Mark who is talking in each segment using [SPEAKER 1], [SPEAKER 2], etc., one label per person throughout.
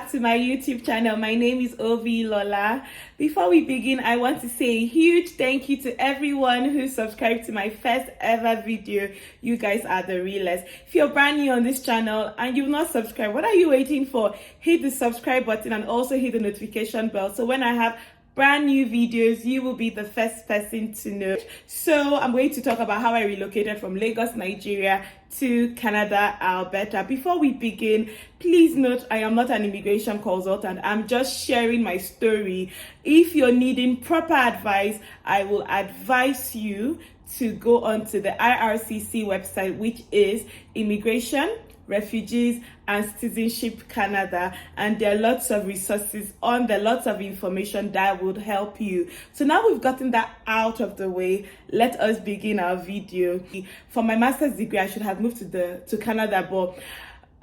[SPEAKER 1] back to my YouTube channel. My name is Ovy Lola. Before we begin, I want to say a huge thank you to everyone who subscribed to my first ever video. You guys are the realest. If you're brand new on this channel and you've not subscribed, what are you waiting for? Hit the subscribe button and also hit the notification bell, so when I have brand new videos, you will be the first person to know. So I'm going to talk about how I relocated from Lagos, Nigeria to Canada, Alberta. Before we begin, please note I am not an immigration consultant. I'm just sharing my story. If you're needing proper advice, I will advise you to go onto the IRCC website, which is Immigration, Refugees and Citizenship Canada, and there are lots of resources on there, lots of information that would help you. So now we've gotten that out of the way, let us begin our video. For my master's degree, I should have moved to Canada, but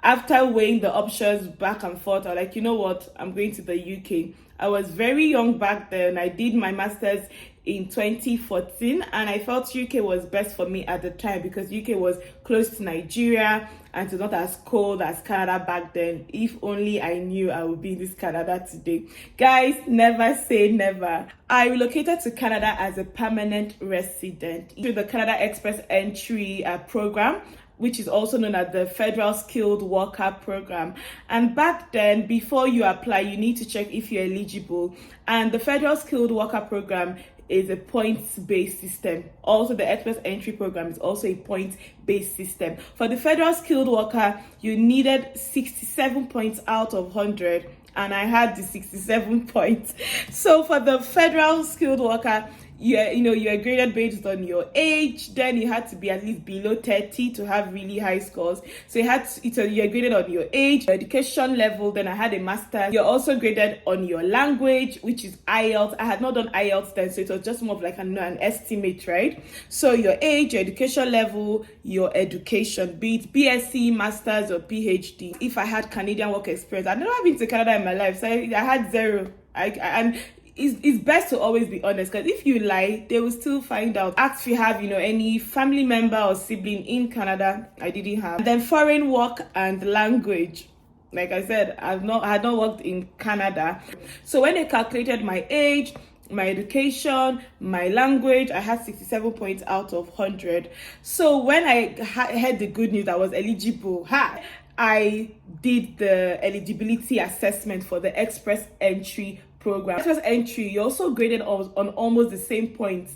[SPEAKER 1] after weighing the options back and forth, I was like, you know what, I'm going to the UK. I was very young back then. I did my master's in 2014 and I felt UK was best for me at the time because UK was close to Nigeria and it's not as cold as Canada back then. If only I knew I would be in this Canada today. Guys, never say never. I relocated to Canada as a permanent resident through the Canada Express Entry program, which is also known as the Federal Skilled Worker Program. And back then, before you apply, you need to check if you're eligible. And the Federal Skilled Worker Program is a points-based system. Also, the Express Entry Program is also a points-based system. For the Federal Skilled Worker, you needed 67 points out of 100, and I had the 67 points. So for the Federal Skilled Worker, you're graded based on your age. Then you had to be at least below 30 to have really high scores. So you're graded on your age, your education level. Then I had a master's. You're also graded on your language, which is IELTS. I had not done IELTS then, so it was just more of like an estimate, right? So your age, your education level, your education, be it BSc, master's, or PhD. If I had Canadian work experience, I've never been to Canada in my life, so I had zero. And it's best to always be honest, because if you lie, they will still find out. Ask if you have, any family member or sibling in Canada. I didn't have. And then foreign work and language. Like I said, I had not worked in Canada. So when they calculated my age, my education, my language, I had 67 points out of 100. So when I heard the good news, I was eligible. I did the eligibility assessment for the Express Entry Program. Express Entry, you're also graded on almost the same points.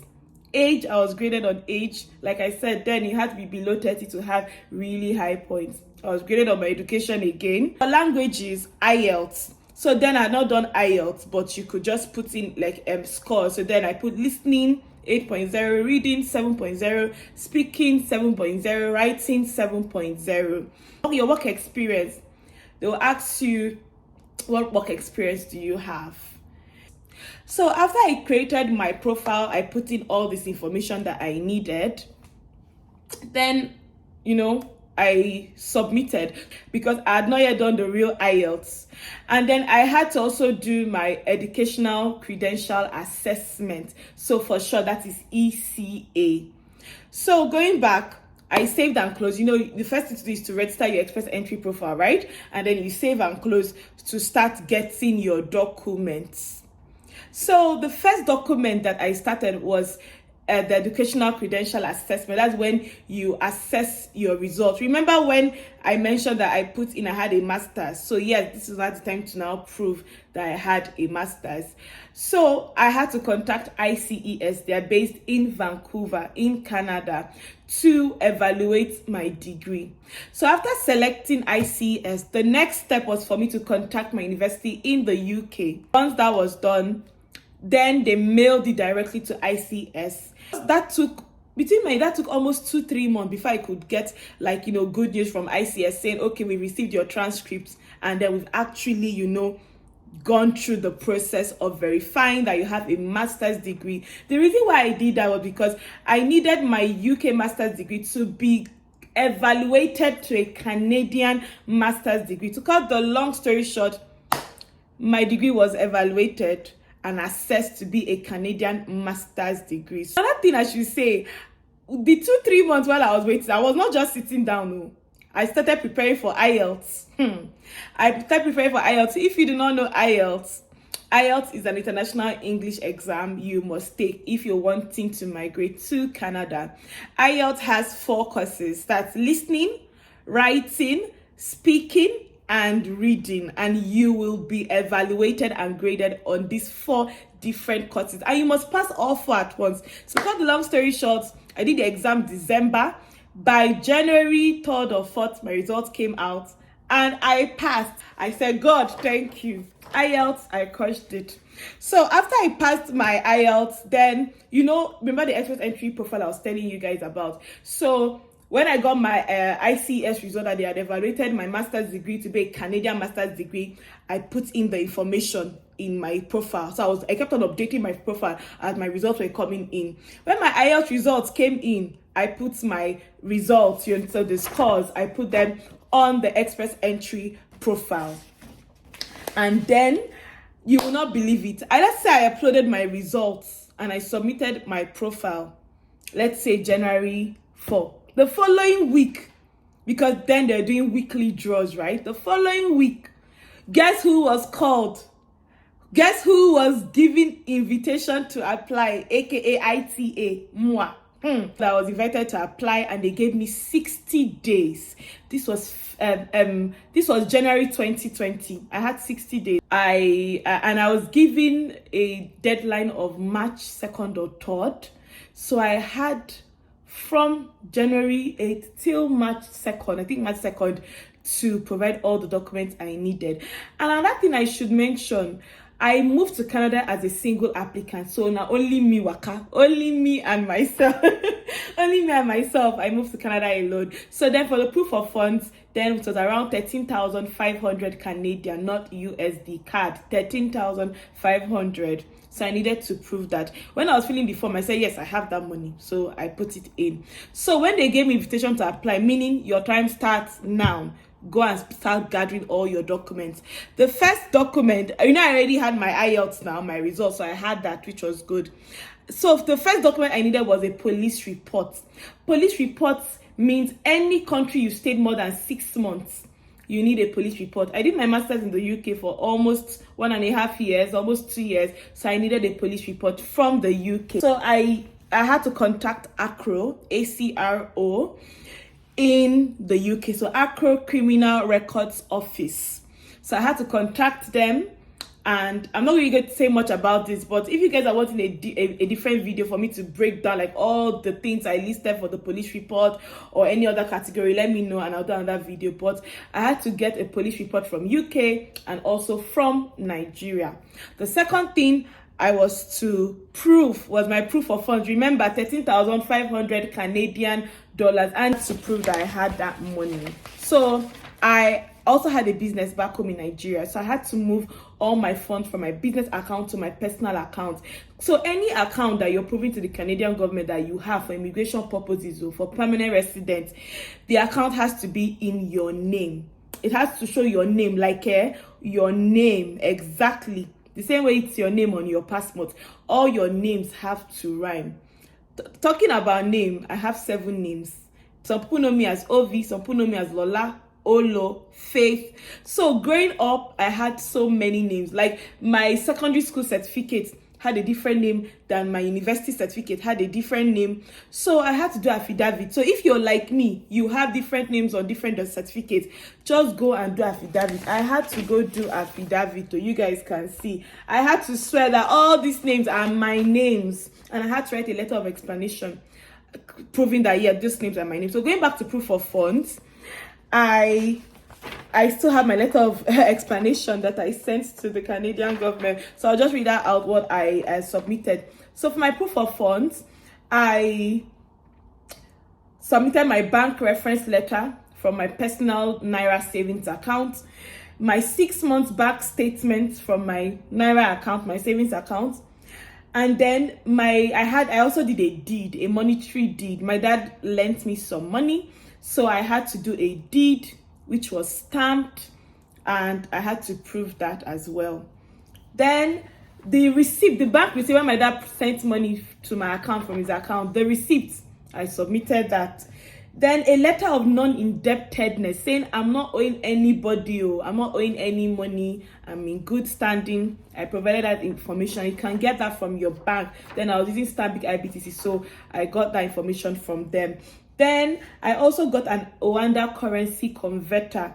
[SPEAKER 1] Age, I was graded on age. Like I said, then you had to be below 30 to have really high points. I was graded on my education again. For languages, IELTS. So then I had not done IELTS, but you could just put in like scores. So then I put listening 8.0, reading 7.0, speaking 7.0, writing 7.0. Your work experience, they will ask you, what work experience do you have? So after I created my profile, I put in all this information that I needed. Then, I submitted because I had not yet done the real IELTS. And then I had to also do my educational credential assessment. So for sure, that is ECA. So going back, I saved and closed. The first thing to do is to register your Express Entry profile, right? And then you save and close to start getting your documents. So the first document that I started was the educational credential assessment. That's when you assess your results. Remember when I mentioned that I put in I had a master's? So yes, this is not the time to now prove that I had a master's. So I had to contact ICES. They're based in Vancouver, in Canada, to evaluate my degree. So after selecting ICES, the next step was for me to contact my university in the UK. Once that was done, then they mailed it directly to ICS. That took almost 2-3 months before I could get good news from ICS saying, okay, we received your transcripts and then we've actually gone through the process of verifying that you have a master's degree. The reason why I did that was because I needed my UK master's degree to be evaluated to a Canadian master's degree. To cut the long story short, my degree was evaluated and assessed to be a Canadian master's degree. So another thing I should say, the 2-3 months while I was waiting, I was not just sitting down. No. I started preparing for IELTS. I started preparing for IELTS. If you do not know IELTS, IELTS is an international English exam you must take if you're wanting to migrate to Canada. IELTS has 4 courses. That's listening, writing, speaking, and reading, and you will be evaluated and graded on these 4 different courses, and you must pass all 4 at once. So to cut the long story short, I did the exam December. By January 3rd or 4th, my results came out and I passed. I said, God, thank you. IELTS, I crushed it. So after I passed my IELTS, then, remember the express entry profile I was telling you guys about? So when I got my ICS result that they had evaluated my master's degree to be a Canadian master's degree, I put in the information in my profile. So I kept on updating my profile as my results were coming in. When my IELTS results came in, I put my results, so the scores, I put them on the express entry profile. And then, you will not believe it. Let's say I uploaded my results and I submitted my profile, let's say January 4. The following week, because then they're doing weekly draws, right? The following week, guess who was called? Guess who was given invitation to apply, aka ITA, moi. I was invited to apply and they gave me 60 days. This was January 2020. I had 60 days. I was given a deadline of March 2nd or 3rd. So I had from January 8th till March 2nd, I think March 2nd, to provide all the documents I needed. And another thing I should mention, I moved to Canada as a single applicant. So now only me waka, only me and myself. Only me and myself. I moved to Canada alone. So then for the proof of funds, then it was around 13,500 Canadian, not USD card, 13,500. So I needed to prove that. When I was filling the form, I said, yes, I have that money. So I put it in. So when they gave me invitation to apply, meaning your time starts now, go and start gathering all your documents. The first document, I already had my IELTS now, my results, so I had that, which was good. So the first document I needed was a police report. Police reports means any country you stayed more than 6 months, you need a police report. I did my master's in the UK for almost 1.5 years, almost 2 years, so I needed a police report from the UK. So I had to contact ACRO, ACRO, in the UK, so ACRO Criminal Records Office. So I had to contact them, and I'm not really going to say much about this, but if you guys are wanting a different video for me to break down like all the things I listed for the police report or any other category, let me know and I'll do another video. But I had to get a police report from UK and also from Nigeria. The second thing I was to prove was my proof of funds. Remember, 13,500 Canadian dollars, and to prove that I had that money. So I also had a business back home in Nigeria, so I had to move all my funds from my business account to my personal account. So any account that you're proving to the Canadian government that you have for immigration purposes or for permanent residents, the account has to be in your name. It has to show your name, like your name exactly. The same way it's your name on your passport. All your names have to rhyme. Talking about name, I have 7 names. Some people know me as Ovy, some people know me as Lola, Olo, Faith. So growing up, I had so many names. Like my secondary school certificate had a different name than my university certificate had a different name. So I had to do affidavit. So if you're like me, you have different names on different certificates, just go and do affidavit. I had to go do affidavit, so you guys can see. I had to swear that all these names are my names, and I had to write a letter of explanation proving that, yeah, these names are my names. So going back to proof of funds, I still have my letter of explanation that I sent to the Canadian government. So I'll just read out what I submitted. So for my proof of funds, I submitted my bank reference letter from my personal Naira savings account, my 6 months back statement from my Naira account, my savings account, and then I also did a deed, a monetary deed. My dad lent me some money, so I had to do a deed which was stamped, and I had to prove that as well. Then the receipt, the bank receipt, when my dad sent money to my account from his account, the receipt, I submitted that. Then a letter of non-indebtedness saying I'm not owing anybody, I'm not owing any money, I'm in good standing. I provided that information. You can get that from your bank. Then I was using Stanbic IBTC, so I got that information from them. Then I also got an Rwanda currency converter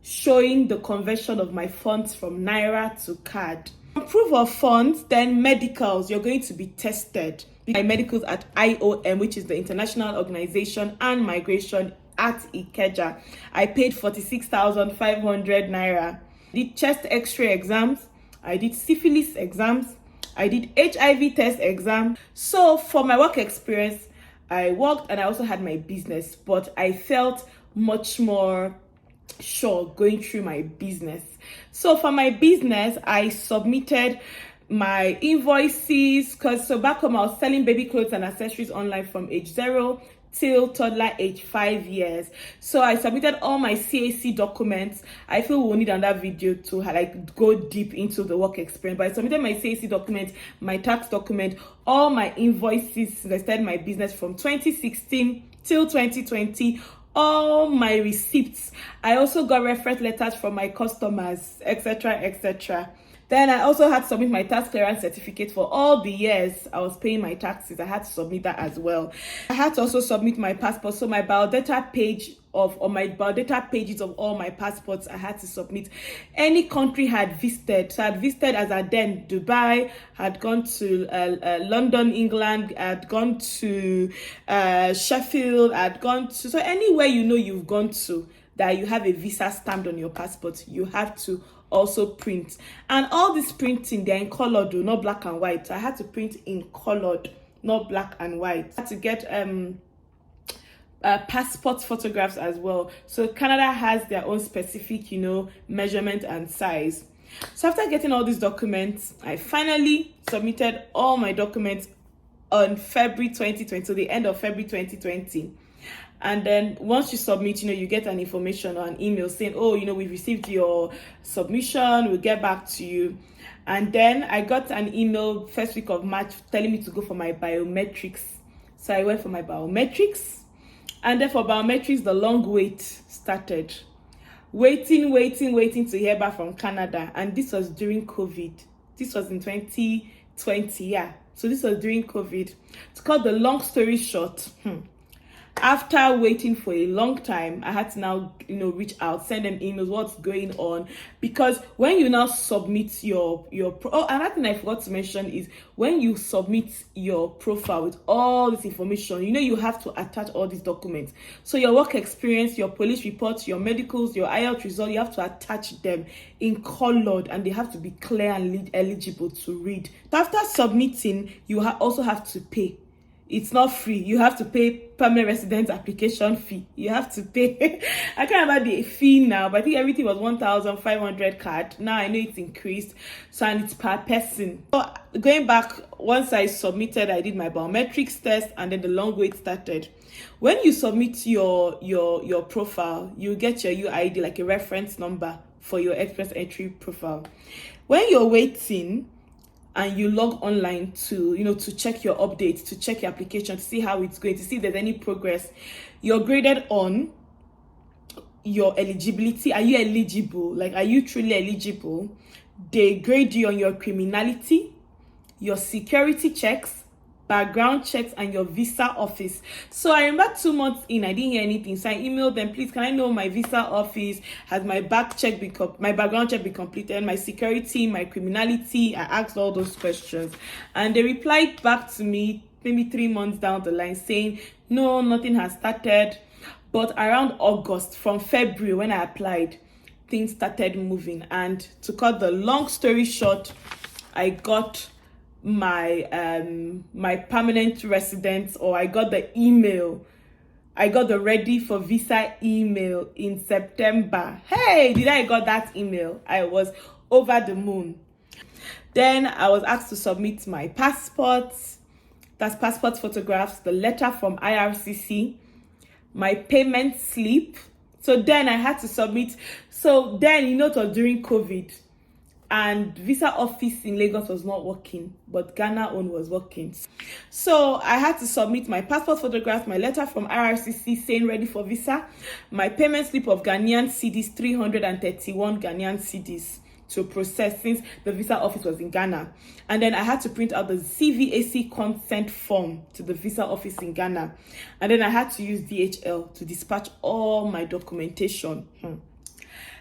[SPEAKER 1] showing the conversion of my funds from Naira to CAD. Proof of funds, then medicals, you're going to be tested. My medicals at IOM, which is the International Organization and Migration at Ikeja. I paid 46,500 Naira. I did chest x-ray exams, I did syphilis exams, I did HIV test exam. So for my work experience, I worked and I also had my business, but I felt much more sure going through my business. So for my business, I submitted my invoices, because so back home I was selling baby clothes and accessories online from age 0 till toddler age 5 years. So I submitted all my CAC documents. I feel we'll need another video to like go deep into the work experience, but I submitted my CAC document, my tax document, all my invoices since I started my business from 2016 till 2020, all my receipts. I also got reference letters from my customers, etc, etc. Then I also had to submit my tax clearance certificate for all the years I was paying my taxes. I had to submit that as well. I had to also submit my passport. So my biodata page my biodata pages of all my passports, I had to submit. Any country I had visited. So I had visited as I then Dubai, had gone to London, England, had gone to Sheffield, had gone to, so anywhere you've gone to that you have a visa stamped on your passport, you have to also print. And all this printing, they're in color though, not black and white. So I had to print in colored, not black and white. I had to get passport photographs as well. So Canada has their own specific, measurement and size. So after getting all these documents, I finally submitted all my documents on February 2020, so the end of February 2020. And then once you submit, you get an information or an email saying, oh, we've received your submission, we'll get back to you. And then I got an email first week of March telling me to go for my biometrics. So I went for my biometrics. And then for biometrics, the long wait started. Waiting to hear back from Canada. And this was during COVID. This was in 2020, yeah. So this was during COVID. To cut the long story short, after waiting for a long time, I had to now, reach out, send them emails, what's going on. Because when you now submit another thing I forgot to mention is when you submit your profile with all this information, you have to attach all these documents. So your work experience, your police reports, your medicals, your IELTS result, you have to attach them in colored and they have to be clear and eligible to read. So after submitting, you also have to pay. It's not free. You have to pay permanent residence application fee. You have to pay. I can't remember the fee now, but I think everything was 1,500 CAD. Now I know it's increased, so and it's per person. So going back, once I submitted, I did my biometrics test, and then the long wait started. When you submit your profile, you get your UID, like a reference number for your express entry profile. When you're waiting, and you log online to check your updates, to check your application, to see how it's going, to see if there's any progress, you're graded on your eligibility. Are you eligible? Like, are you truly eligible? They grade you on your criminality, your security checks, background checks, and your visa office. So I remember 2 months in, I didn't hear anything. So I emailed them, please, can I know my visa office? Has my my background check been completed? My security, my criminality? I asked all those questions. And they replied back to me maybe 3 months down the line saying, no, nothing has started. But around August, from February when I applied, things started moving. And to cut the long story short, I got my permanent residence, or I got the email. I got the ready for visa email in September. Hey, did I got that email? I was over the moon. Then I was asked to submit my passports. That's passport photographs, the letter from IRCC, my payment slip. So then I had to submit. So then, it was during COVID. and visa office in Lagos was not working, but Ghana own was working. So I had to submit my passport photograph, my letter from IRCC saying ready for visa, my payment slip of Ghanaian cedis, 331 Ghanaian cedis to process since the visa office was in Ghana. And then I had to print out the CVAC consent form to the visa office in Ghana. And then I had to use DHL to dispatch all my documentation.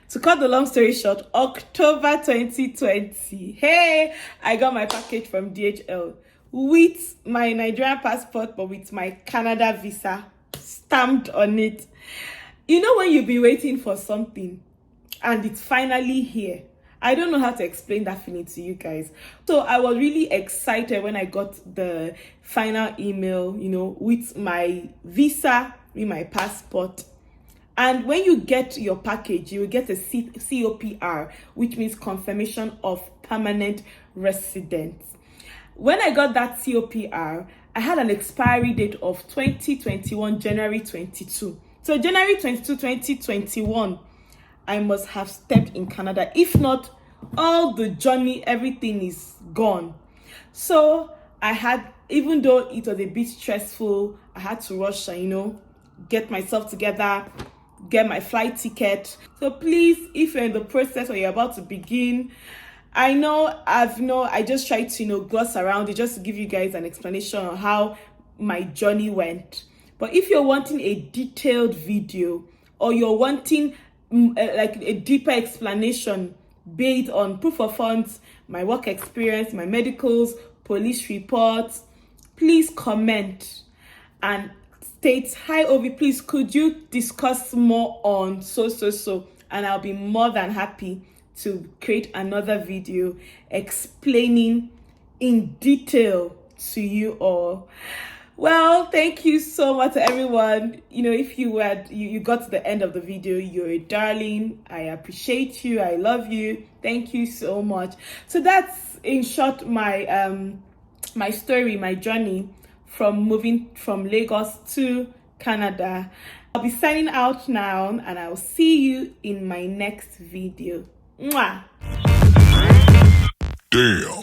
[SPEAKER 1] To cut the long story short, October 2020, hey, I got my package from DHL with my Nigerian passport, but with my Canada visa stamped on it. You know when you've been waiting for something and it's finally here? I don't know how to explain that feeling to you guys. So I was really excited when I got the final email, with my visa, with my passport. And when you get your package, you will get a COPR, which means confirmation of permanent residence. When I got that COPR, I had an expiry date of 2021, January 22. So January 22, 2021, I must have stepped in Canada. If not, all the journey, everything is gone. So I had, even though it was a bit stressful, I had to rush and, get myself together, get my flight ticket. So please, if you're in the process or you're about to begin, I just tried to gloss around it just to give you guys an explanation on how my journey went. But if you're wanting a detailed video or you're wanting like a deeper explanation based on proof of funds, my work experience, my medicals, police reports, please comment and state, hi Ovy, please could you discuss more on so, and I'll be more than happy to create another video explaining in detail to you all. Well, thank you so much to everyone. If you got to the end of the video, you're a darling. I appreciate you. I love you. Thank you so much. So that's in short my my story, my journey from moving from Lagos to Canada. I'll be signing out now, and I'll see you in my next video. Mwah!
[SPEAKER 2] Damn.